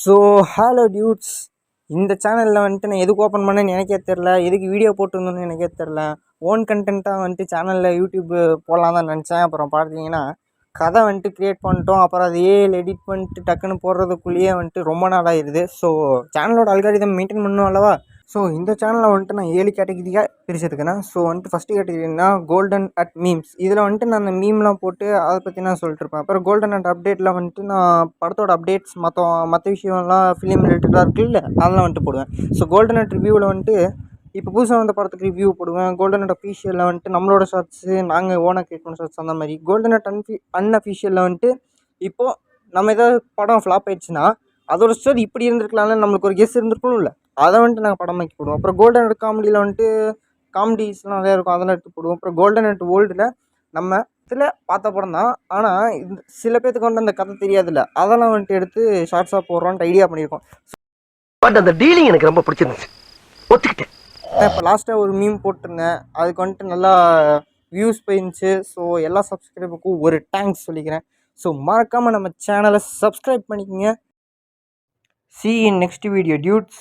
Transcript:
So hello dudes. இந்த சேனலில் வந்துட்டு நான் எதுக்கு ஓப்பன் பண்ணேன்னு எனக்கே தெரில, எதுக்கு வீடியோ போட்டுருந்தோன்னு எனக்கே தெரில. ஓன் கண்டென்ட்டாக வந்துட்டு சேனலில் யூடியூப் போடலாம் தான் நினச்சேன். அப்புறம் பார்த்தீங்கன்னா கதை வந்துட்டு க்ரியேட் பண்ணிட்டோம். அப்புறம் அது ஏஐயில் எடிட் பண்ணிட்டு டக்குன்னு போடுறதுக்குள்ளேயே வந்துட்டு ரொம்ப நாள் ஆயிடுது. ஸோ சேனலோட அல்காரிதம் மெயின்டைன் பண்ணணும் அல்லவா? ஸோ இந்த சேனலில் வந்துட்டு நான் 7 கேட்டகிரியாக பிரிச்சிருக்கேன். ஸோ வந்துட்டு ஃபஸ்ட்டு கேட்டகிரினா கோல்டன் அட் மீம்ஸ். இதில் வந்துட்டு நான் அந்த மீம்லாம் போட்டு அதை பற்றி நான் சொல்லிட்டுருப்பேன். அப்புறம் கோல்டன் அட் அப்டேட்டில் வந்துட்டு நான் படத்தோட அப்டேட்ஸ் மற்ற விஷயம்லாம் ஃபிலிம் ரிலேட்டடாக இருக்குல்ல, அதெல்லாம் வந்துட்டு போடுவேன். ஸோ கோல்டன் அட் ரிவ்யூவில் வந்துட்டு இப்போ புதுசாக வந்த படத்துக்கு ரிவ்யூ போடுவேன். கோல்டன் அட் அஃபீஷியலில் வந்துட்டு நம்மளோட ஷார்ட்ஸு, நாங்கள் ஓனாக கிரியேட் பண்ண ஷார்ட்ஸ், அந்த மாதிரி. கோல்டன் அட் அன்அஃபீஷியலில் வந்துட்டு இப்போது நம்ம ஏதாவது படம் ஃப்ளாப் ஆயிடுச்சுன்னா அதோட ஸ்டோரி இப்படி இருந்திருக்கலாம்ல, நம்மளுக்கு ஒரு கெஸ் இருந்திருக்கணும்ல, அதை வந்துட்டு நாங்கள் படமாக்கி போடுவோம். அப்புறம் கோல்டன் அட் காமெடியில் வந்துட்டு காமெடிஸ்லாம் நிறையா இருக்கும், அதெல்லாம் எடுத்து போடுவோம். அப்புறம் கோல்டன் அட் ஓல்டில் நம்ம இதில் பார்த்த படம் தான், ஆனால் இந்த சில பேத்துக்கு வந்து அந்த கதை தெரியாதுல்ல, அதெல்லாம் வந்துட்டு எடுத்து ஷார்ட்ஸாக போடுறோன்ட்டு ஐடியா பண்ணியிருக்கோம். பட் அந்த டீலிங் எனக்கு ரொம்ப பிடிச்சிருந்துச்சு, ஒத்துக்கிட்டேன். இப்போ லாஸ்ட்டாக ஒரு மீம் போட்டிருந்தேன், அதுக்கு வந்துட்டு நல்லா வியூஸ் போயிருந்துச்சு. ஸோ எல்லா சப்ஸ்கிரைபருக்கும் ஒரு தேங்க்ஸ் சொல்லிக்கிறேன். ஸோ மறக்காமல் நம்ம சேனலை சப்ஸ்கிரைப் பண்ணிக்கோங்க. See you in next video, dudes.